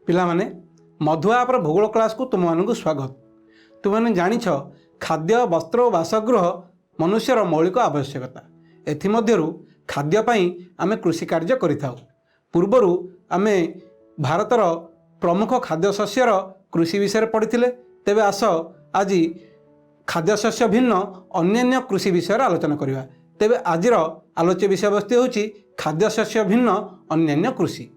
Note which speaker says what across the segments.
Speaker 1: पिलामाने मधुआ पर भूगोल क्लास को तुम मानक स्वागत। तुमने जानिछ खाद्य वस्त्र और बासगृह मनुष्यर मौलिक आवश्यकता। एथिमध्यरु खाद्यपाई आमे कृषि कार्य करिथाउ। पूर्वरु आमे भारतर प्रमुख खाद्यशस्यर कृषि विषय पढ़िथिले। तेबे आस आज खाद्यशस्य भिन्न अन्यान्य कृषि विषय आलोचना करिवा। तेबे आजिर आलोच्य विषय वस्तु होछि खाद्यशस्य भिन्न अन्यान्य कृषि।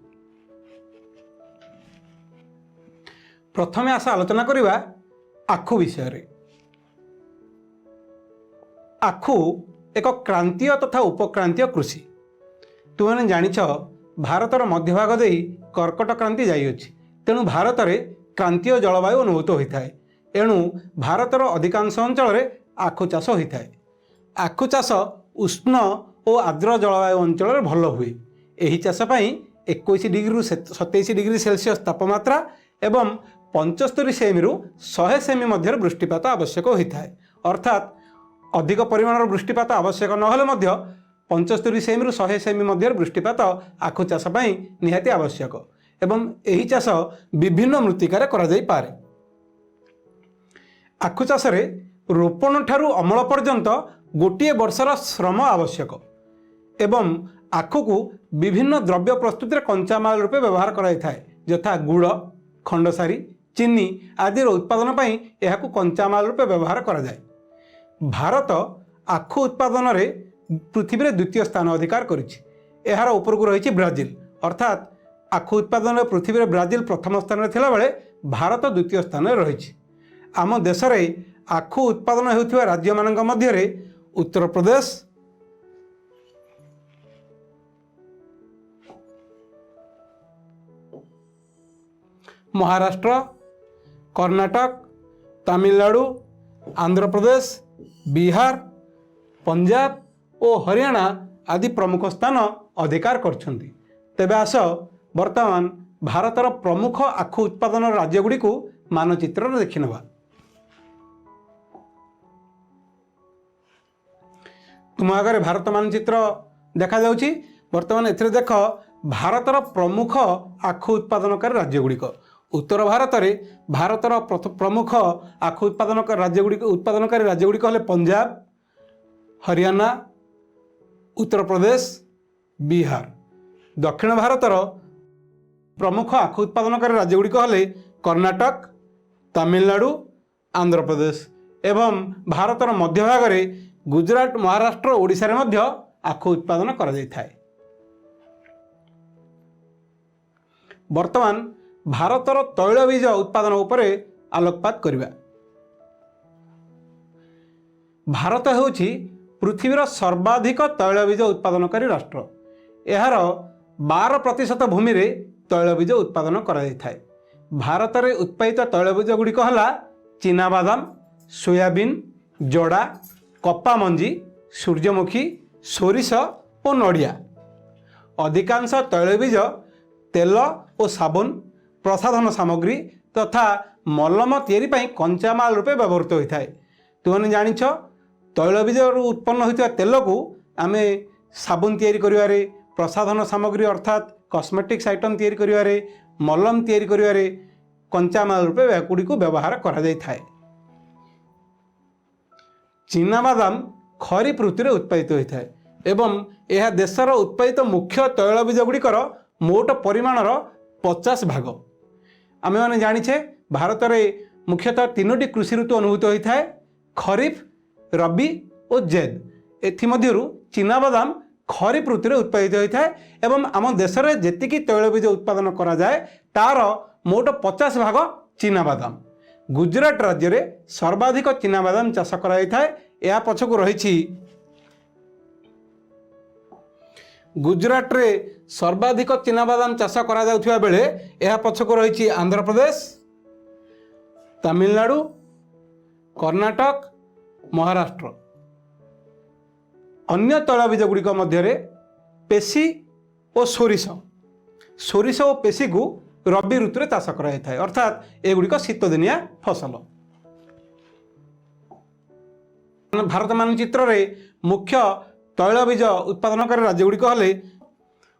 Speaker 1: प्रथमे आस आलोचना करिवा आखु विषय रे। आखु एक क्रांतीय तथा उपक्रांतीय कृषि। तुमने जानिछ भारतर मध्यभाग देई कर्कट क्रांति जाइअछि। तेणु भारत रे क्रांतीय जलवायु अनुभूत होता है। एणु भारतर अधिकांश अंचल रे आखु चाष होता है। आखु चाष उष्ण और आर्द्र जलवायु अंचल रे भल हुए। एही चाष पई 21 डिग्री रु 27 डिग्री सेल्सियस तापमात्रा एवं 75 सेमी रु 100 सेमी मध्य वृष्टिपात आवश्यक होता है। अर्थात अधिक परिमाण वृष्टिपात आवश्यक नहले मध्य 75 सेमी रु 100 सेमी मध्य वृष्टिपात आखु चाष पई निहाती आवश्यक एवं एही चाष विभिन्न मृत्तिकार करा जाई पारे। आखु चाष रे रोपण ठारू अमल पर्यंत गोटे वर्षर श्रम आवश्यक एवं आखु को विभिन्न द्रव्य प्रस्तुति कंचामाल रूपे व्यवहार कराई थाए। यथा गुड़, खंडसारी, चीनी आदि उत्पादन पई एहाकु कंचामाल रूपे व्यवहार करा जाए। भारत आखु उत्पादन रे पृथ्वी रे द्वितीय स्थान अधिकार करिछि। एहार ऊपर को रही ब्राजिल। अर्थात आखु उत्पादन रे पृथ्वी रे ब्राजिल प्रथम स्थान रे थिला बेले भारत द्वितीय स्थान रे रहिछि। आम देश रे आखु उत्पादन हेउथिबा राज्य मानक मध्य रे उत्तर प्रदेश, महाराष्ट्र, कर्नाटक, तमिलनाडु, आंध्र प्रदेश, बिहार, पंजाब और हरियाणा आदि प्रमुख स्थान अधिकार करछन्ति। तेबे आस वर्तमान भारतर प्रमुख आखु उत्पादन राज्य गुड़ी को मानचित्र देखि नबा। तुम आगे भारत मानचित्र देखा जाउछि। वर्तमान एथिरे देख भारतर प्रमुख आखु उत्पादनकारी राज्य गुड़िक। उत्तर भारत रे भारतर प्रमुख आखु उत्पादनकारी राज्य गुड़िक हेले पंजाब, हरियाणा, उत्तर प्रदेश, बिहार। दक्षिण भारतर प्रमुख आखु उत्पादनकारी राज्य गुड़िक हेले कर्नाटक, तमिलनाडु, आंध्र प्रदेश एवं भारतर मध्य भाग रे गुजरात, महाराष्ट्र, ओडिशा रे मध्य आखु उत्पादन करा जाय थाए। वर्तमान भारतर तैलबीज उत्पादन उपरे आलोकपात करिबा। भारत हेउछि पृथ्वीर सर्वाधिक तैलबीज उत्पादनकारी राष्ट्र। एहार 12% भूमि रे तैलबीज उत्पादन करा जाय थाए। भारत रे उत्पादित तैलबीज गुड़िक हला चीनाबादाम, सोयाबीन, जड़ा, कपा मंजी, सूर्यमुखी, सोरिष और नड़िया। अधिकांश तैलबीज तेल और साबुन, प्रसाधन सामग्री तथा मलम तैयारी पई कंचामाल रूपे व्यवहृत होता है। तुमने जानिछ तैलबीज उत्पन्न होता तेल को आमे साबुन तैयारी करिवारे, प्रसाधन सामग्री अर्थात कॉस्मेटिक्स आइटम तैयारी करिवारे, मलम तैयारी करिवारे कंचामाल रूपे एगुड़ी को व्यवहार करा जाय थाए। चीनाबादाम खरीफ ऋतु में उत्पादित होता है एवं यह देशर उत्पादित मुख्य तैलबीज गुड़िकर मोट परिमाणर 50 भाग। आमे माने जानिछे भारत में मुख्यतः 3टी कृषि ऋतु अनुभूत होता है, खरीफ, रबी और जैद। एथिमध्यरु चीनाबादाम खरीफ ऋतु में उत्पादित होता है एवं आम देश में जेतिकी तैलबीज उत्पादन करा जाए तार मोट 50 भाग चीनाबादाम। गुजरात राज्य में सर्वाधिक चीनाबादाम चाष कराई थाए। या पछकु रही गुजरात रे सर्वाधिक चीनाबादाम चाष करा जाउथिबा बेले या पछकु रही आंध्र प्रदेश, तमिलनाडु, कर्नाटक, महाराष्ट्र। अन्य तैलबीज गुड़िक मध्य पेशी और सोरिष और पेशी को रबी ऋतु में चाष कराई थाए। अर्थात एगुड़िक शीत दिनिया फसल। भारत मानचित्र रे मुख्य तैलबीज उत्पादनकारी राज्य गुड़िक हेले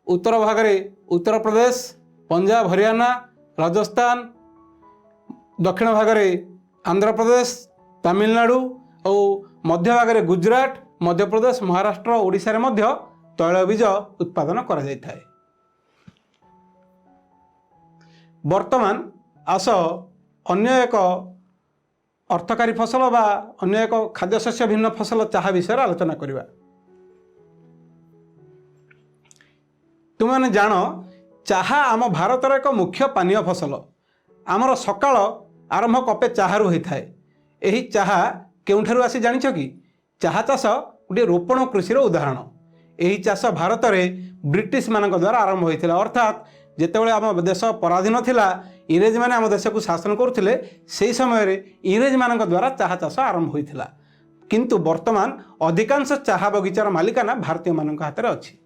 Speaker 1: उत्तर भाग में उत्तर प्रदेश, पंजाब, हरियाणा, राजस्थान, दक्षिण भाग में आंध्र प्रदेश, तमिलनाडु और मध्य भाग में गुजरात, मध्य प्रदेश, महाराष्ट्र, ओडिशा रे मध्य तैलबीज उत्पादन करा जाय थाए। वर्तमान आस अन्य एक अर्थकारी फसल बा अन्य एक खाद्यशस्य भिन्न फसल चाहा विषय आलोचना करवा। तुमने जान चाहा आम भारतर एक मुख्य पानीय फसल। आमर सकाळ आरंभ कपे चाहारू होता है। यही चाहा केउठारू आसी जानिछ कि? चाहा चाष गोटे रोपण कृषि उदाहरण। यही चाष भारत में ब्रिटिश मानक द्वारा आरंभ होता, अर्थात जितेबाला आम देश पराधीन थिला, इंग्रेज मैंने आम देश को शासन करुले, से समय इंग्रेज मानक द्वारा चाहा चाष आरंभ होता। किंतु वर्तमान अधिकांश चाहा बगीचार मालिकाना भारतीय मानक हाथ में अच्छी।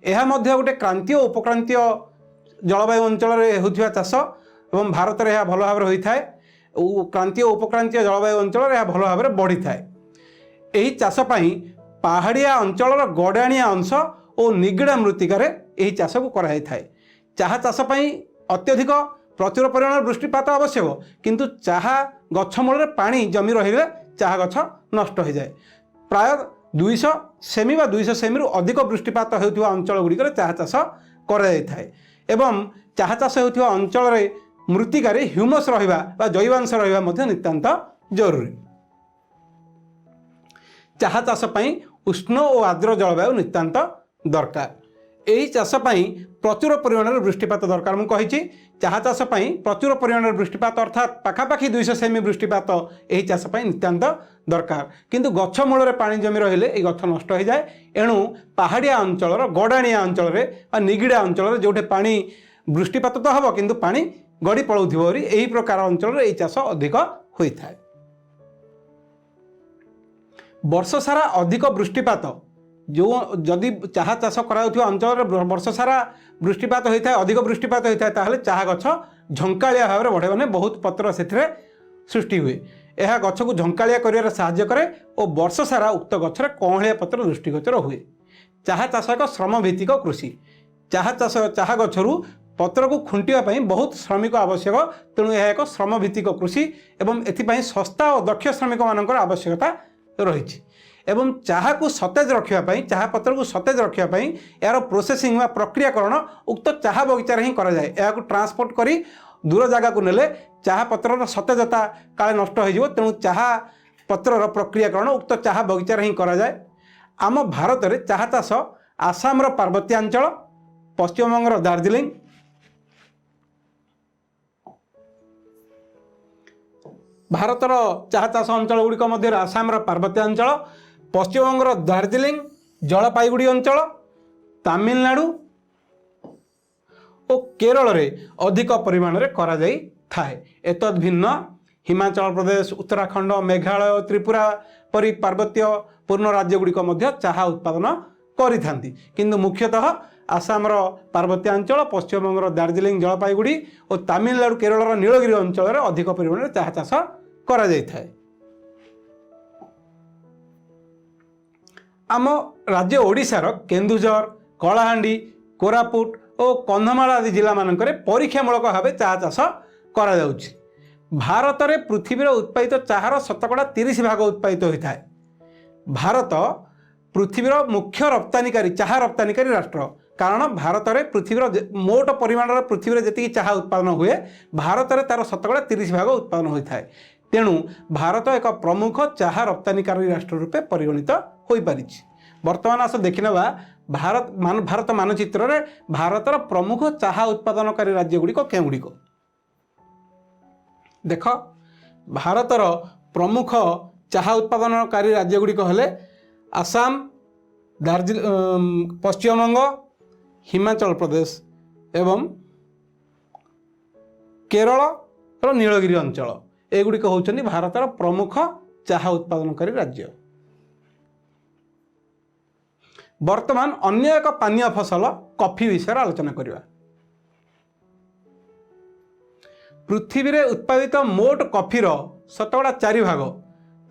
Speaker 1: यह गोटे क्रांतीय उपक्रांतीय जलवायु अंचल होता चाष एवं भारत में यह भल भाव होता है। क्रांतीय उपक्रांतीय जलवायु अंचल यह भल भाव बढ़ी थाए। यही चाष पहाड़िया अंचल गड़ाणिया अंश और निगिड़ा मृत्तिकार यही चाष को कराई थाए। चाहा चाष अत्यधिक प्रचुर परिमाण वृष्टिपात आवश्यक, किंतु चाहा गछ मूल पानी जमी रही चाहा गछ नष्ट हो जाए। प्राय 200 सेमी बा 200 सेमी अधिक वृष्टिपात होता अंचल गुड़िक चाहा चाष कराए एवं चाहा चाष होता अंचल मृत्तिकार ह्यूमस रहा जैवांश रहा नितांत जरूरी। चाहा चाष उष्ण और आर्द्र जलवायु नितांत दरकार। यही चाष प्रचुर परिमाण वृष्टिपात दरकार। मुझे कही चाहा चाष प्रचुर परिमाण वृष्टिपात अर्थात पाखापाखि 200 सेमी वृष्टिपात यही चाष नितांत दरकार, किंतु गछ मूल पानी जमी रहिले ये गछ नष्ट हो जाए। एणु पहाड़िया अंचल गड़ाणिया अंचल निगिड़ा अंचल जो पानी वृष्टिपात तो हम किंतु पानी गड़ी पड़ाउथिबो यही प्रकार अंचल यही चाष अधिक होता है। वर्ष सारा अधिक वृष्टिपात जो जदि चाहा चाष कराउथिबा अंचल वर्ष सारा वृष्टिपात होता है, अधिक वृष्टिपात होता है, ताहले चाहा गछ झंकालिया भाव में बढ़े, माने बहुत पत्र से सृष्टि हुए। यह गछ को झंकालिया करिवार साहाय्य करे और वर्ष सारा उक्त गछरे कौहलिया पत्र दृष्टिगोचर हुए। चाहा चाष एक श्रम भित्तिक कृषि। चाहा गछरू पत्र को खुंटिया बहुत श्रमिक आवश्यक, तेणु यह एक श्रम भित्तिक कृषि एवं एथिपाई सस्ता और दक्ष श्रमिक मानकर आवश्यकता रही। एवं चाहा को सतेज रखापी, चाहा पत्र को सतेज रखापी यार प्रोसेसिंग व प्रक्रियाकरण उक्त चाहा बगीचार ही कराए। यह ट्रांसपोर्ट करी दूर जगह को नेले चाहा पत्रर सतेजता काले नष्ट हो, तेणु चाहा पत्रर प्रक्रियाकरण उक्त चाहा बगीचार ही कराए। आम भारत में चाहा चाष आसाम पार्वत्यांचल, पश्चिमबंगर दार्जिलिंग, भारतर चाहा चाष अंचल गुड़िक मध्य आसाम पार्वत्यांचल, पश्चिमबंगर दार्जिलिंग, जलपाईगुड़ी अंचल, तमिलनाडु और केरल में अधिक परिमाण में करा जाई थाए। एतद भिन्न हिमाचल प्रदेश, उत्तराखंड, मेघालय, त्रिपुरा परी पार्वत्य पूर्ण राज्य गुड़िक मध्य चाहा उत्पादन करि थांती, किंतु मुख्यतः आसाम पार्वत्यांचल, पश्चिमबंगर दार्जिलिंग, जलपाईगुड़ी और तमिलनाडु केरल नीलगिरी अंचल में अधिक परिमाण में चाहा चाष करा जाई थाए। आम राज्य ओडिशार केन्दुझर, कलाहांडी, कोरापुट और कंधमाल आदि जिला मानकरे परीक्षामूलक भाव चाहा चाष करा जाउछि। भारत में पृथ्वीर उत्पादित चाहार शतकड़ा 30 भाग उत्पादित होता है। भारत पृथ्वीर मुख्य रप्तानिकारी चाहा रप्तानिकारी राष्ट्र, कारण भारत में पृथ्वीर मोट परिमाण पृथ्वी जी चाहा उत्पादन हुए भारत में तार शतकड़ा 30 भाग उत्पादन होता है। तेणु भारत एक प्रमुख चाहा रप्तानिकारी राष्ट्र रूपे परिगणित हो पारि। बर्तमान आस देखने भारत मानचित्र में भारतर प्रमुख चाहा उत्पादनकारी राज्य गुड़िक केउ गुड़िक देख। भारतर प्रमुख चाहा उत्पादनकारी राज्य गुड़िक हेले आसाम, पश्चिमबंग, हिमाचल प्रदेश एवं केरल नीलगिरी अंचल। एगुड़िक होउछन्ति भारतर प्रमुख चाहा उत्पादनकारी राज्य। वर्तमान अन्य एक पानीय फसल कॉफी विषय आलोचना करिवा। पृथ्वी रे उत्पादित मोट कॉफीर शतकड़ा 4 भाग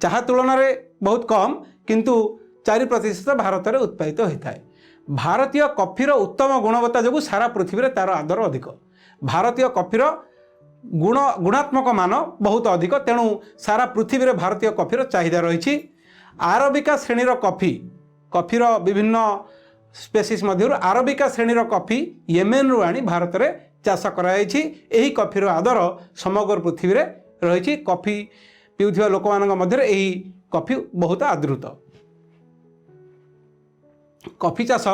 Speaker 1: चाहा तुलन में बहुत कम, किंतु 4% भारत में उत्पादित होता है। भारतीय कॉफीर उत्तम गुणवत्ता जो सारा पृथ्वी रे तार आदर अधिक। भारतीय कॉफीर गुणात्मक मान बहुत अधिक, तेणु सारा पृथ्वी में भारतीय कॉफीर चाहिदा रही। आरबिका श्रेणीर कॉफीर विभिन्न स्पेसीस मध्य आरबिका श्रेणीर कॉफी येमेन रु आनी भारत में चाष कराई। कॉफीर आदर समग्र पृथ्वी में रही। कॉफी पिउथिबा लोक मानक मध्य एही कॉफी बहुत आदृत। कॉफी चाष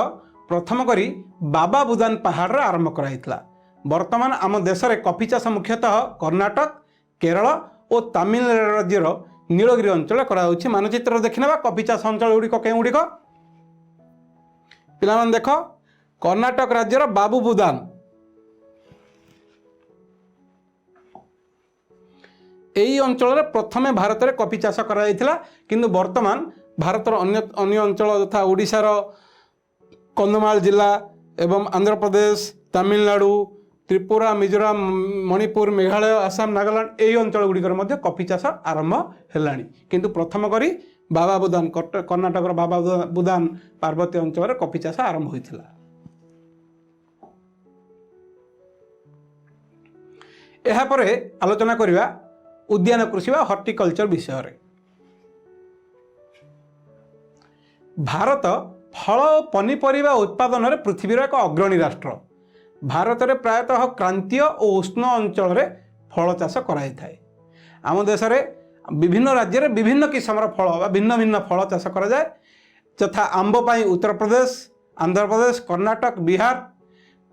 Speaker 1: प्रथम करी बाबा बुदान पहाड़ रे आरंभ कराइतला। वर्तमान आम देश में कॉफी चाष मुख्यतः कर्णाटक, केरल और तमिलनाडु राज्यर नीलगिरी अंचल कराउछि। मानचित्र देखिनेबा कॉफी चाष अंचल गुड़िक केउ गुड़िक पिलामान देख। कर्णाटक राज्यर बाबू बुदान, यही अंचल प्रथमे भारत में कॉफी चाष कराइथिला, किंतु वर्तमान भारतर अन्य अंचल तथा ओडिशार कंधमाल जिला एवं आंध्र प्रदेश, तमिलनाडु, त्रिपुरा, मिजोराम, मणिपुर, मेघालय, आसाम, नागालैंड यही अंचल गुड़िकर मध्य कॉफी चाष आरंभ हेलाणी। किंतु प्रथम करी बाबा बुदान कर्णाटकर बाबा बुदान पार्वत्य अंचल कॉफी चाष आरंभ होइथिला। एहा परे आलोचना करिवा उद्यान कृषि वा हॉर्टिकल्चर विषय रे। भारत फल और पनीपरिया उत्पादन में पृथ्वीर एक अग्रणी राष्ट्र। भारत में प्रायतः क्रांतीय और उष्ण अंचल में फल चाष कराई थाए। आम देश में विभिन्न राज्य में विभिन्न किस्म फल भिन्न भिन्न फल चाष करा जाए, यथा आंब पाई उत्तर प्रदेश, आंध्र प्रदेश, कर्णाटक, बिहार,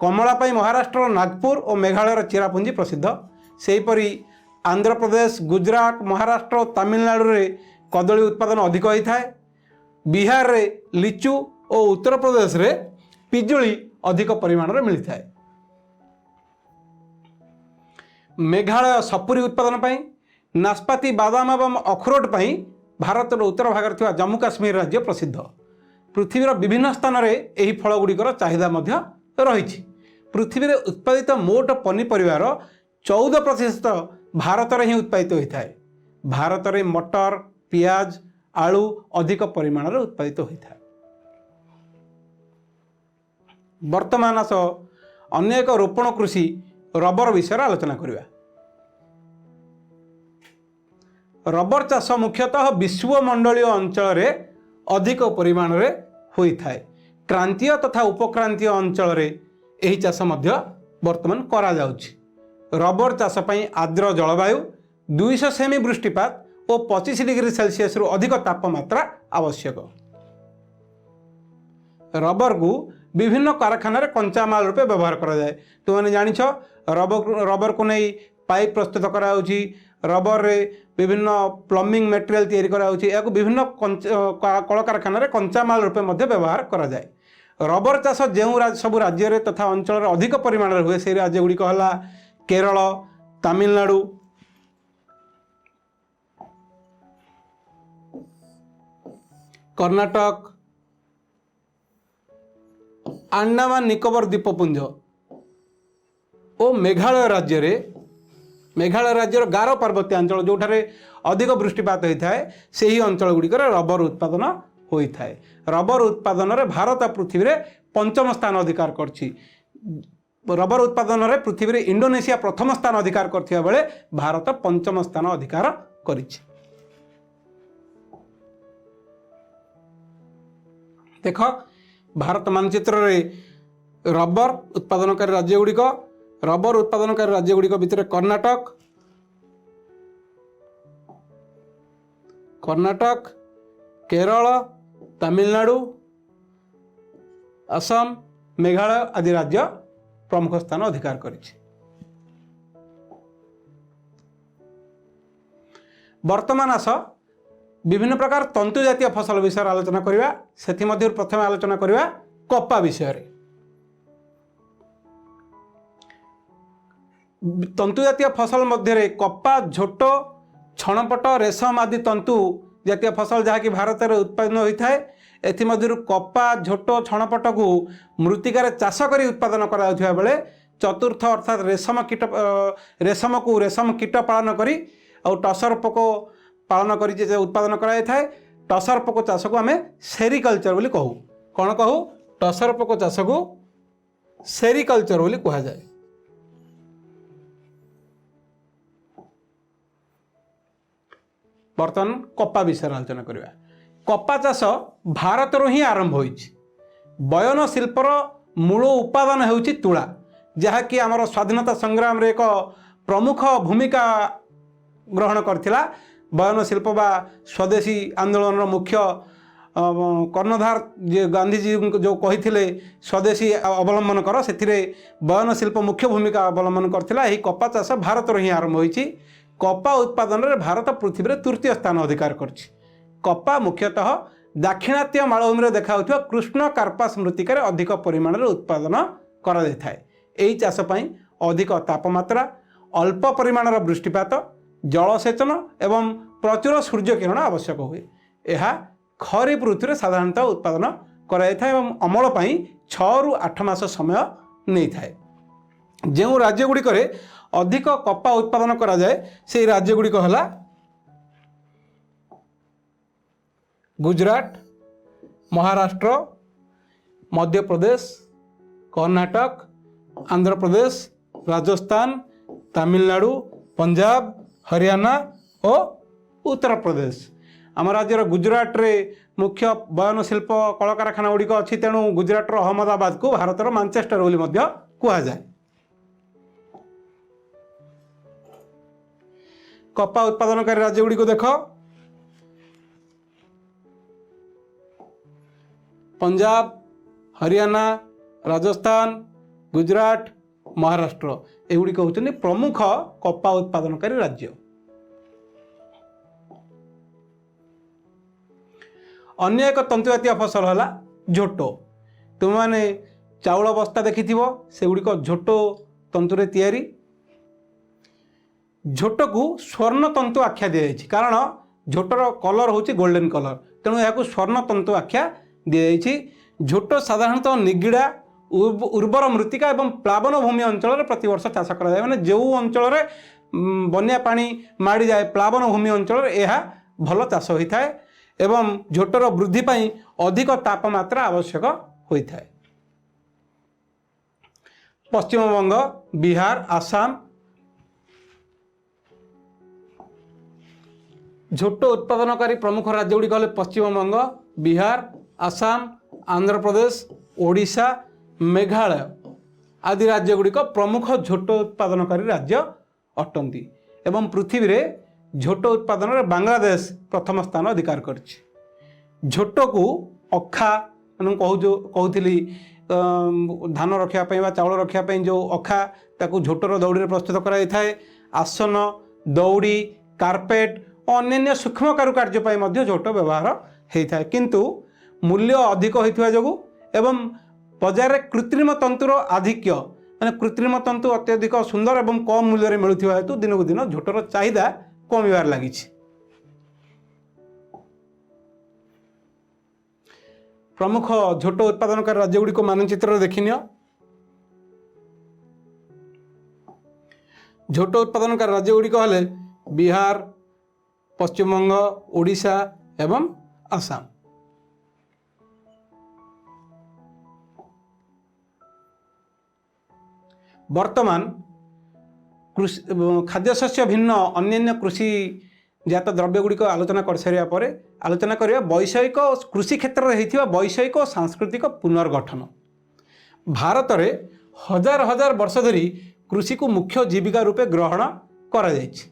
Speaker 1: कमला पाई महाराष्ट्र, नागपुर और मेघालय चिरापुंजी प्रसिद्ध। सेहीपरि आंध्र प्रदेश, गुजरात, महाराष्ट्र और तमिलनाडु रे कदली उत्पादन अधिक होता है। बिहार रे लिचु और उत्तर प्रदेश रे पिजुली अधिक परिमाण में मिलता है। मेघालय सपुरी उत्पादन पाई, नाशपाती, बादाम एवं अखरोट पाई भारत उत्तर भाग में जम्मू काश्मीर राज्य प्रसिद्ध। पृथ्वीर विभिन्न स्थान में यही फल गुड़िकर चाहिदा मध्य रही। पृथ्वी में उत्पादित मोट पनीपरिवार 14% भारत में ही उत्पादित होता है। भारत में मटर, पियाज, आलू अधिक परिमाण में उत्पादित होता है। वर्तमान आस अन्य एक रोपण कृषि रबर विषय आलोचना करिवा। रबर चाष मुख्यतः विश्वमंडलीय अंचल में अधिक परिमाण में होता है। क्रांतीय तथा उपक्रांतीय अंचल में यही चाष मध्य वर्तमान करा जाउछि। रबर चाष पई आर्द्र जलवायु, 200 सेमी वृष्टिपात और 25 डिग्री सेल्सियस रु अधिक तापमात्रा आवश्यक। रबर को विभिन्न कारखाना कंचा माल रूपे व्यवहार करा जाए। तुमने जानिछ रबर को नहीं पाइप प्रस्तुत करा होछि, रबर रे विभिन्न प्लम्बिंग मटेरियल तैयारी करा होछि। या विभिन्न कल कारखाना कंचा माल रूपे मध्य व्यवहार करा जाए। रबर चाष जो सब राज्य रे तथा अंचल अधिक परिमाण में हुए से राज्य गुड़िक है केरल, तमिलनाडु, कर्णाटक, अंडमान निकोबर द्वीपपुंज और मेघालय राज्यर गारो पार्वत्य अंचल जो अधिक वृष्टिपात होता है से ही अंचल गुड़िक रबर उत्पादन होता है। रबर उत्पादन में भारत पृथ्वी में 5म स्थान अधिकार करछि। रबर उत्पादन में पृथ्वी में इंडोनेशिया प्रथम स्थान अधिकार करथिबा बेले भारत 5म स्थान अधिकार करिछि। देख भारत मानचित्र रे रबर उत्पादनकारी राज्य गुड़िक भितर कर्णाटक, केरल, तमिलनाडु, असम, मेघालय आदि राज्य प्रमुख स्थान अधिकार करिछि। वर्तमान आस विभिन्न प्रकार तंतु जातीय फसल विषय आलोचना करिवा। सेथि मध्य प्रथम आलोचना करिवा कपा विषय रे। तंतु जातीय फसल मध्य कपा, झोट, छणपट, रेशम आदि तंतु जातीय फसल जहाँकि भारत में उत्पादन होता है। एमध्य कपा, झोट, छणपट को मृत्तिकार चाष कर उत्पादन करा बेले चतुर्थ अर्थात रेशम को रेशम कीट पालन करी और टसर पोक पालन कर उत्पादन कराई थाए। टसर पोक चाष को आम सेरिकल्चर बोली कहू। कौन कहू? टसर पोक चाष को सेरिकल्चर बोली कहा जाए। बर्तमान कपा विषय आलोचना करवा। कपा चाष भारत ही आरंभ होइछि। बयन शिल्पर मूल उपादान हेउछि तुला, जहाँकि आमर स्वाधीनता संग्राम रे एक प्रमुख भूमिका ग्रहण करथिला। बयन शिल्प बा स्वदेशी आंदोलन मुख्य कर्णधार जे गांधीजी जो कही स्वदेशी अवलंबन कर, से बयन शिल्प मुख्य भूमिका अवलंबन करथिला। एही कपा चाष भारत ही आरंभ होइछि। कपा उत्पादन रे भारत पृथ्वी रे तृतीय स्थान अधिकार करछि। कपा मुख्यतः दाक्षिणात्य मालभूमि देखा कृष्ण कार्पास मृत्तिकार अधिक परिमाण में उत्पादन करा जायଥାଏ। एही चाष पई अधिक तापमात्रा, अल्प परिमाणर वृष्टिपात, जलसेचन एवं प्रचुर सूर्य किरण आवश्यक हुए। यह खरीफ ऋतु में साधारणतः उत्पादन करा जायଥାଏ एवं अमल पई 6 ରୁ 8 मास समय नहीं थाए। जो राज्यगुड़िक अधिक कपा उत्पादन करा जाए से राज्यगुड़िक है गुजरात, महाराष्ट्र, मध्य प्रदेश, कर्नाटक, आंध्र प्रदेश, राजस्थान, तमिलनाडु, पंजाब, हरियाणा और उत्तर प्रदेश। आम राज्यर गुजरात रे मुख्य बयन शिल्प कल कारखाना गुड़िक अच्छी, तेणु गुजरात अहमदाबाद को भारतर मानचेस्टर बोली कह जाए। कपा उत्पादनकारी राज्य गुड़िक देख, पंजाब, हरियाणा, राजस्थान, गुजरात, महाराष्ट्र एगुड़िक होती प्रमुख कपा उत्पादनकारी राज्य। अन्य एक तंतुजातीय फसल है झोटो। तुम मैंने चाउल बस्ता देखि से गुड़िक झोटो तंतुरे तैयारी। झोटो को स्वर्ण तंतु आख्या दी जाइछि, कारण झोटर कलर होछि गोल्डन कलर, तेणु यह स्वर्ण तंतु आख्या दी जाइछि। झोटो साधारणतः निगिड़ा, उर्वर मृत्तिका एवं प्लावन भूमि अंचल प्रतिवर्ष चाष करा जाए। माने जो अंचल बन्या पानी माड़ी जाए प्लावन भूमि अंचल यह भल चाष होता है एवं झोटर वृद्धि पाई अधिक तापमात्रा आवश्यक होता है। पश्चिमबंग, बिहार, आसाम झोटो उत्पादनकारी प्रमुख राज्य गुड़िक हेले पश्चिमबंग, बिहार, आसाम, आंध्र प्रदेश, ओडिशा, मेघालय आदि राज्य गुड़िक प्रमुख झोटो उत्पादनकारी राज्य अटंती एवं पृथ्वी रे झोटो उत्पादन रे बांग्लादेश प्रथम स्थान अधिकार करछि। झोटो को अखा कहूली धान रखापी बा चाउल रखापी जो अखा ताकू झोटर दौड़ी प्रस्तुत कराई थाए। आसन, दौड़ी, कार्पेट और अन्य सूक्ष्म कारुकार्य झोटो व्यवहार होता है, किंतु मूल्य अधिक होता जो एवं बजार में कृत्रिम तंतुर आधिक्य माने कृत्रिम तंतु अत्यधिक सुंदर एवं कम मूल्य मिलुवा हेतु दिन को दिन झोटर चाहिदा कमिबार लगी। प्रमुख झोटो उत्पादनकारी राज्य गुड़िक मानचित्र देखिनियो। झोटो उत्पादनकारी राज्य गुड़िक हेले बिहार, पश्चिमबंग, ओडिशा एवं आसाम। वर्तमान खाद्यशस्य भिन्न अन्य कृषि जात द्रव्य गुड़िक आलोचना कर सारिया पर आलोचना करिया वैषयिक कृषि क्षेत्र में होइथिबा वैषयिक और सांस्कृतिक पुनर्गठन। भारत में हजार हजार वर्ष धरी कृषि को मुख्य जीविका रूपे ग्रहण करा जायछि।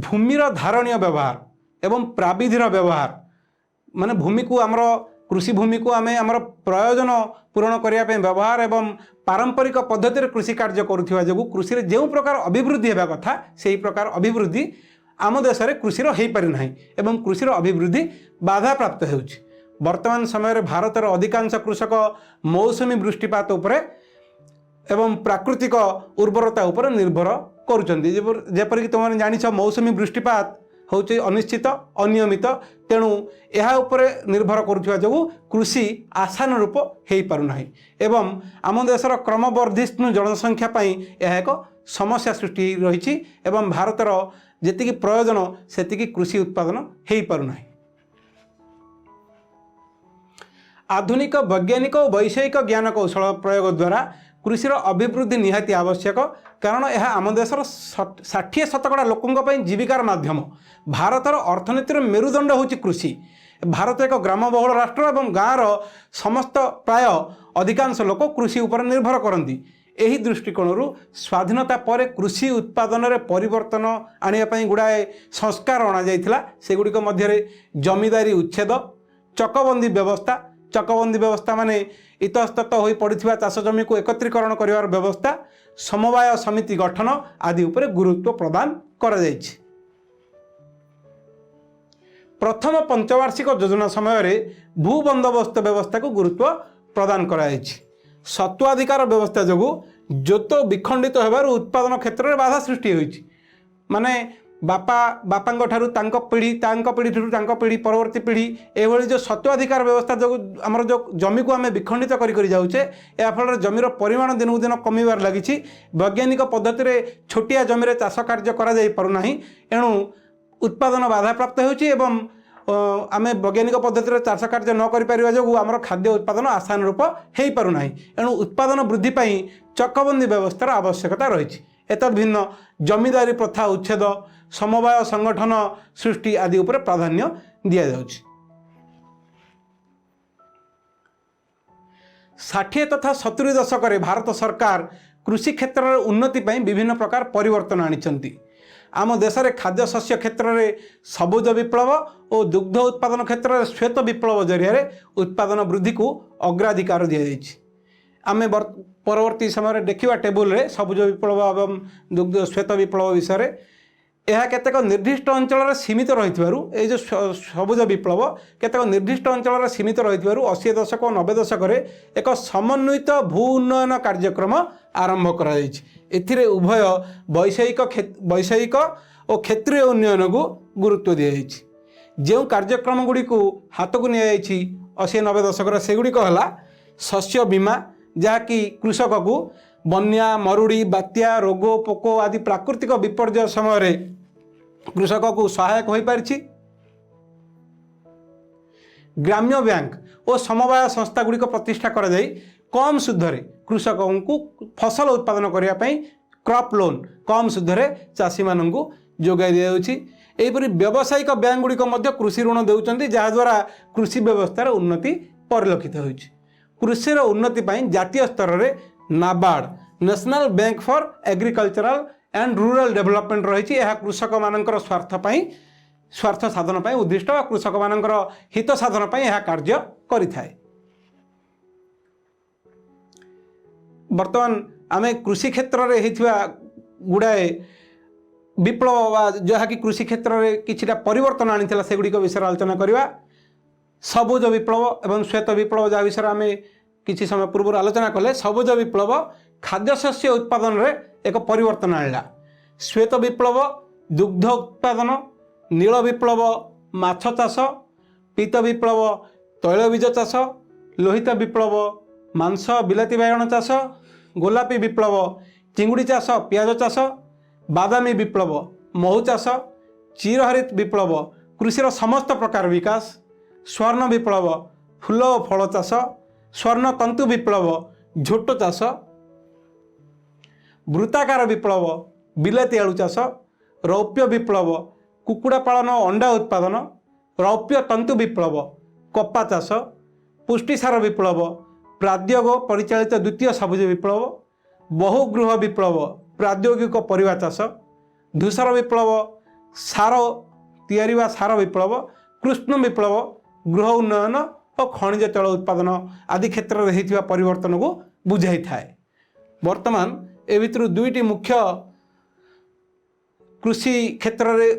Speaker 1: भूमिर धारणीय व्यवहार एवं प्राविधिर व्यवहार माने भूमि को आमर कृषि भूमि को आम आमर प्रयोजन पूरण करने व्यवहार एवं पारंपरिक पद्धति कृषि कार्य करुवा जो कृषि रे जो प्रकार अभिवृद्धि होगा कथा से प्रकार अभिवृद्धि आम देश में कृषि हो पारि ना एवं कृषि अभिवृद्धि बाधा प्राप्त होउछि। वर्तमान समय भारतर अधिकांश कृषक मौसुमी वृष्टिपात उपरे एवं प्राकृतिक उर्वरता उपरे निर्भर करुचंदी। जेपरिक तुमने जानिछ मौसुमी वृष्टिपात होउछि अनिश्चित अनियमित, तेणु यह उपरे निर्भर करुवा जो कृषि आशानुरूप हो पारुना एवं आम देशर क्रमवर्धिष्णु जनसंख्या पाई यह एक समस्या सृष्टि रही एवं भारतर जेतिकी प्रयोजन सेतिकी कृषि उत्पादन हो पारुना। आधुनिक वैज्ञानिक और वैषयिक ज्ञान कौशल प्रयोग द्वारा कृषिर अभिवृद्धि निहाती आवश्यक कारण यह आम देशर 60% लोकों जीविकार माध्यम। भारतर अर्थनीतिर मेरुदंड होची कृषि। भारत एक ग्रामबहुल राष्ट्र एवं गाँवर समस्त प्राय अधिकांश लोक कृषि उपर निर्भर करती। यही दृष्टिकोण स्वाधीनता पर कृषि उत्पादन रे परिवर्तन आने गुड़ाए संस्कार अणाଯାଇଥିଲା। सेगुड़िक मध्य जमीदारी उच्छेद, चकबंदी व्यवस्था। चकबंदी व्यवस्था माने इतस्तत हो पड़ा चाष जमी को एकत्रीकरण कर व्यवस्था, समवाय समिति गठन आदि उपरे गुरुत्व प्रदान करा जायछि। प्रथम पंचवार्षिक योजना समय भू बंदोबस्त व्यवस्था को गुरुत्व प्रदान कराଯାଇଛି। सत्वाधिकार व्यवस्था जो जोत विखंडित होबार उत्पादन क्षेत्र में बाधा सृष्टि होइछि। माने बापा ठारू तांको पीढ़ी ठारू पीढ़ी परवर्ती पीढ़ी एभली जो सत्वाधिकार व्यवस्था जो आमर जो जमी को आम विखंडित कर जाऊे या फल जमीर परिमाण दिन दिन कमिबार लगी। वैज्ञानिक पद्धति रे छोटिया जमी चाष कार्य करा एणु उत्पादन बाधा प्राप्त होछि एवं आम वैज्ञानिक पद्धति चाष कार्य न कर जो आमर खाद्य उत्पादन आसान रूप हो पारना। एणु उत्पादन वृद्धि पाई चकबंदी व्यवस्थार आवश्यकता रही। एतद् भिन्न जमीदारी प्रथा उच्छेद, समवाय संगठन सृष्टि आदि उपर प्राधान्य दिया जाउछि। 60 तथा 70 दशक भारत सरकार कृषि क्षेत्र में उन्नति पाई विभिन्न प्रकार परिवर्तन आनिछंती। आम देश में खाद्य शस्य क्षेत्र में सबुज विप्लव और दुग्ध उत्पादन क्षेत्र में श्वेत विप्लव जरिया उत्पादन वृद्धि को अग्राधिकार दि जाइछि। आम परवर्ती समय देखा टेबुल रे सबुज विप्लव एवं दुग्ध श्वेत विप्लव विषय यह केतेक निर्दिष्ट अंचल सीमित रही जो सबुज विप्लव केतेक निर्दिष्ट अंचल सीमित रही 80 दशक और 90 दशक एक समन्वित भू उन्नयन कार्यक्रम आरंभ करा एथिरे उभय वैषयिक और क्षेत्रीय उन्नयन को गुरुत्व दी जाइछि। जो कार्यक्रम गुड़ी को हाथ को नि 80-90 दशक सेगुड़िक है शस्य बीमा जहाँकि कृषक को बन्या, मरुड़ी, बात्या, रोग, पोक आदि प्राकृतिक विपर्यय समय कृषक को सहायक हो पारिछि। ग्राम्य बैंक और समवाय संस्था गुड़िक प्रतिष्ठा करा जाई कम सुधरे कृषकों को फसल उत्पादन करने पाई क्रॉप लोन कम सुधरे चाषी मानू जोगाई दि जाउछि। एहिपरि व्यावसायिक बैंक गुड़िक मध्य कृषि ऋण देउछन्ति जहाँद्वारा कृषि व्यवस्थार उन्नति परिलक्षित होइछि। कृषिर उन्नति पाई जातीय स्तर में NABARD national bank for agricultural and rural development रही। यह कृषक मानकर स्वार्थ साधन पाई उद्दिष्ट कृषक मानकर हित साधन पाई यह कार्य करिथाए। वर्तमान आमे कृषि क्षेत्र में होइथिबा गुड़ाए विप्लव जहाँकि कृषि क्षेत्र में किछिटा परिवर्तन आनिथिला सेगुड़िक विषय आलोचना करवा। सबुज विप्लव एवं श्वेत विप्लव जहाँ विषय आम किसी समय पूर्व आलोचना कले। सबुज विप्लव खाद्य शस्य उत्पादन रे एक परिवर्तन आनिला। श्वेत विप्लव दुग्ध उत्पादन, नील विप्लव माछ चाष, पीत विप्लव तैलबीज चाष, लोहित विप्लव मांस बिलाती बायगण चाष, गोलापी विप्लव चिंगुड़ी चाष पियाज चाष, बादामी विप्लव महू चाष, चिरहरित विप्लव कृषिर समस्त प्रकार विकास, स्वर्ण विप्लव फूल और फल चाष, स्वर्ण तंतु विप्लव झोट चाष, वृत्ताकार विप्लव बिलाती आलू चाष, रौप्य विप्लव कुकुड़ा पालन और अंडा उत्पादन, रौप्य तंतु विप्लव कपा चाष, पुष्टिसार विप्लव प्राद्योग परिचालित द्वितीय सबुज विप्लव, बहुगृह विप्लव प्राद्योगिक परिवा चाष, धूसर विप्लव सार तैयारी सार विप्लव, कृष्ण विप्लव गृह उन्नयन और खनिज तेल उत्पादन आदि क्षेत्र में होइथिबा परिवर्तन को बुझाई थाए। वर्तमान ए भितर दुईटी मुख्य कृषि क्षेत्र में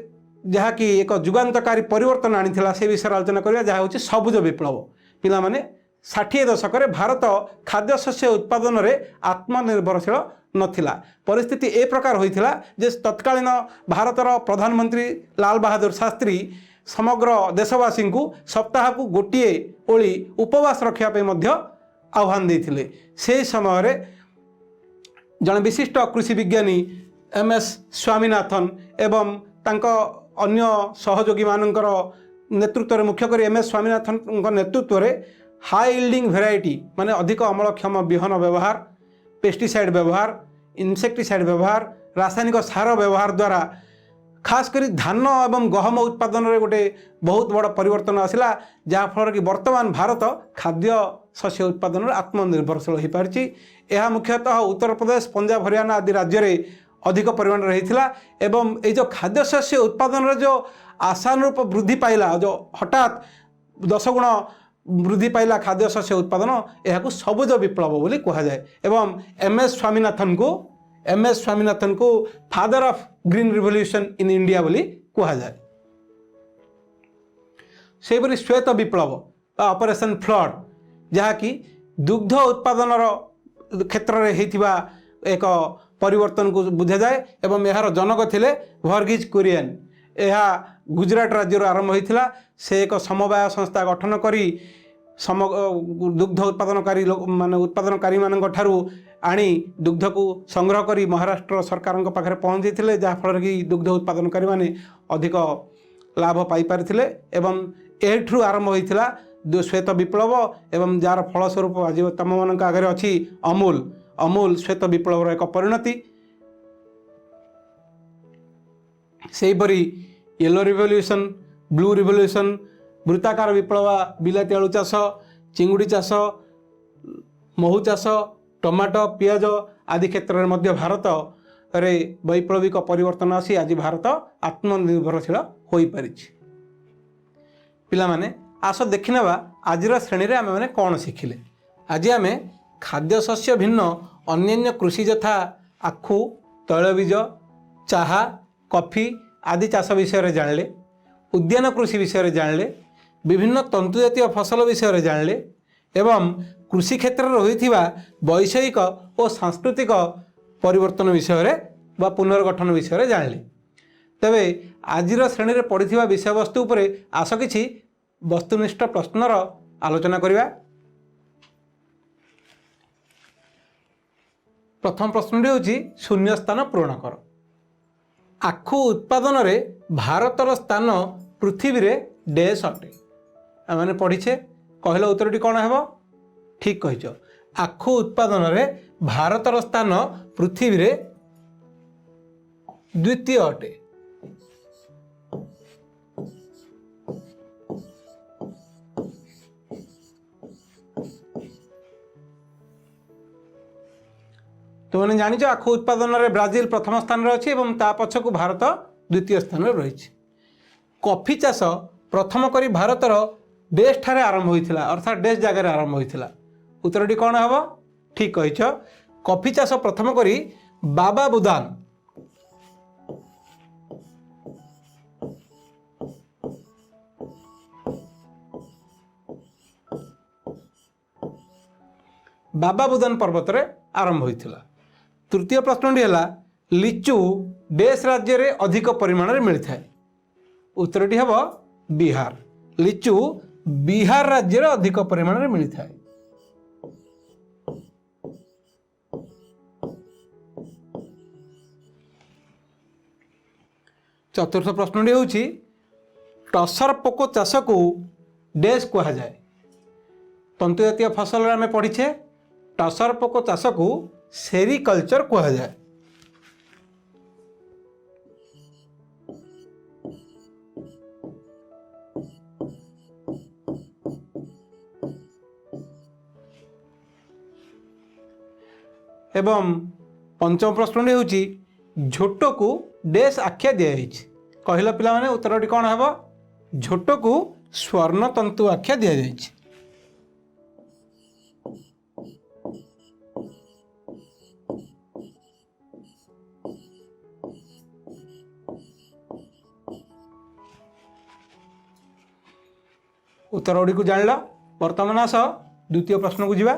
Speaker 1: जहाँकि एक जुगान्तकारी परिवर्तन आनिथिला से विषय आलोचना करिया जहाँ होछि सबुज विप्लव। पिला माने 60 दशक भारत खाद्य शस्य उत्पादन रे आत्मनिर्भरशील नथिला। परिस्थिति ए प्रकार होइथिला जे तत्कालीन भारतर प्रधानमंत्री लाल बहादुर शास्त्री समग्र देशवासी को सप्ताह को गोटे ओली उपवास रखापी आह्वान देते। से समय जन विशिष्ट कृषि विज्ञानी MS स्वामीनाथन एवं तांको अन्य सहयोगी मानकर नेतृत्व में मुख्यकर MS स्वामीनाथन नेतृत्व में हाई यील्डिंग भेराइटी माने अधिक अमलक्षम बिहन व्यवहार, पेस्टिसाइड व्यवहार, इनसेक्टिसाइड व्यवहार, रासायनिक सार व्यवहार द्वारा खास करी धान एवं गहम उत्पादन रे गोटे बहुत बड़ परिवर्तन आसला, जहाँफल कि वर्तमान भारत खाद्य शस्य उत्पादन आत्मनिर्भरशील हो पारिछि। यह मुख्यतः उत्तर प्रदेश, पंजाब, हरियाणा आदि राज्य में अधिक परिमाण रही एवं ये जो खाद्य शस्य उत्पादन रे जो आशानुरूप वृद्धि पाइला, जो हठात 10 गुण वृद्धि पाइला खाद्य शस्य उत्पादन, यह सबुज विप्लव बोली कहुए। एवं एम एस स्वामीनाथन को father of green revolution in India बोली कहुए। सेपरी श्वेत विप्लव ऑपरेशन फ्लड, जहाँकि दुग्ध उत्पादन क्षेत्र में होता एक परिवर्तन को बुझा जाए एवं यार जनक थिले वर्गीज कुरियन। यह गुजरात राज्य आरंभ होता। से एक समवाय संस्था गठन करी दुग्ध उत्पादनकारी मान उत्पादनकारी मान आनी दुग्ध को संग्रह करी महाराष्ट्र सरकार पाखे पहुँची थे, जहाँफल कि दुग्ध उत्पादनकारी माने अधिक लाभ पाई पारिथिले एवं एठू आरंभ होता श्वेत विप्लव। एवं जार फलस्वरूप आज तुम मान आगे अच्छी अमूल श्वेत विप्लव एक परिणति। सेहीपरि येलो रिवोल्यूशन, ब्लू रिवोल्यूशन, वृत्ताकार विप्लव, बिलाती आलू चाष, चिंगुड़ी चाष, महू चाष, टमाटो, पियाज आदि क्षेत्र में मध्य भारत रे वैप्लविक परिवर्तन आसी आज भारत आत्मनिर्भरशील हो पारिछि। पिला माने आस देखिनेबा आजिर श्रेणी रे आमे माने कौन शिखिले। आज आमे खाद्य शस्य भिन्न अन्यान्य कृषि यथा आखु, तैलबीज, चाहा, कॉफी आदि चाष विषय जानले, उद्यान कृषि विषय जानले, विभिन्न तंतु जातीय फसल विषय जानले एवं कृषि क्षेत्र में होइथिबा वैषयिक और सांस्कृतिक परिवर्तन विषय बा पुनर्गठन विषय जानले। तेबे आजिर श्रेणी रे पढ़िथिबा विषय वस्तु उपरे आस किछि वस्तुनिष्ठ प्रश्नर आलोचना करिबा। प्रथम प्रश्नटी होछि शून्य स्थान पूरण कर। आखु उत्पादन रे भारतर स्थान पृथ्वी रे डैश अटे। आमे पढ़िछे, कहले उत्तरटी कौन हेबो? ठीक कहिछ, आखु उत्पादन रे भारतर स्थान पृथ्वी रे द्वितीय अटे। तो मैंने जानिछ आखु उत्पादन रे ब्राजिल प्रथम स्थान रे अछि एवं ता पछ को भारत द्वितीय स्थान रे रहिछि। कॉफी चाष प्रथम करी भारतर देश ठारे आरंभ होइथिला, अर्थात देश जगह आरंभ होइथिला। उत्तरटी कौन हेबो? ठीक कहिछ, कॉफी चाष प्रथम करी बाबा बुदान पर्वत रे आरंभ होइथिला। तृतीय प्रश्नटी है लिचु देश राज्य रे अधिक परिमाण रे मिलता है। उत्तरटी हेबो बिहार। लिचु बिहार राज्य रे अधिक परिमाण रे मिलता है। चतुर्थ प्रश्नटी होछि टसर पोको चाष को डैश कहा जाए। तंतु जातीय फसल रे आमे पढ़िछे, टसर पोको चाष को सेरिकल्चर कहा जाए। एवं पंचम प्रश्नटी होछि झोटो को डैश आख्या दिया जाइछि। कहला पिला माने उत्तरटी कौन हेबो? झोटो को स्वर्ण तंतु आख्या दिया जाइछि। उत्तर ओडी को जानला। वर्तमान आस द्वितीय प्रश्न को जीवा।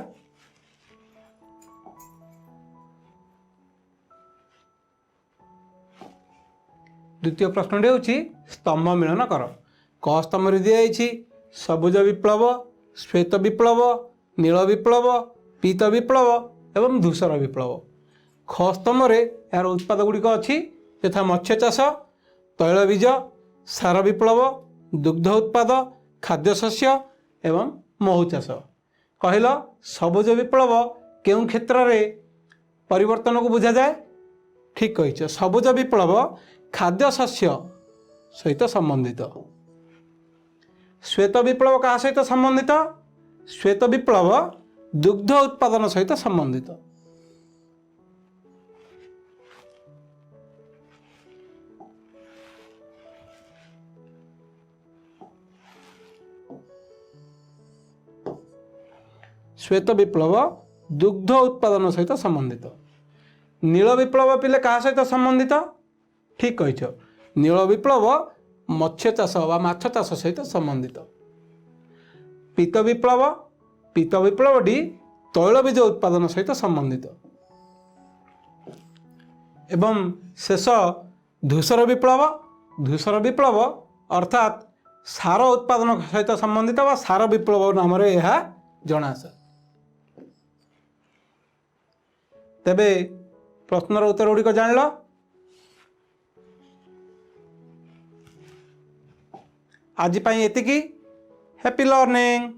Speaker 1: द्वितीय प्रश्नटी होछि स्तंभ मिलन कर। क स्तंभ रे दिया जाइछि सबुज विप्लव, श्वेत विप्लव, नील विप्लव, पीत विप्लव एवं धूसर विप्लव। ख स्तंभ रे यार उत्पाद गुड़िक अच्छी यथा मत्स्य चाष, तैलबीज, सार विप्लव, दुग्ध उत्पाद, खाद्य शस्य एवं महू चाष। कहल सबुज विप्लव केउं क्षेत्र रे परिवर्तन को बुझा जाए। ठीक कही। सबुज विप्लव खाद्य शस्य सहित संबंधित। श्वेत विप्लव क्या सहित संबंधित? श्वेत विप्लव दुग्ध उत्पादन सहित संबंधित। श्वेत विप्लव दुग्ध उत्पादन सहित संबंधित। नील विप्लव पिले क्या सहित संबंधित? ठीक कही। नील विप्लव मत्स्य चाष व माछ चाष सहित संबंधित। पीत विप्लवटी तैलबीज उत्पादन सहित संबंधित। एवं शेष धूसर विप्लव अर्थात सार उत्पादन सहित संबंधित व सार विप्लव नाम यह जनाशे। तेबे प्रश्नर उत्तर गुड़िक जान लो। आज एतिकी। Happy learning.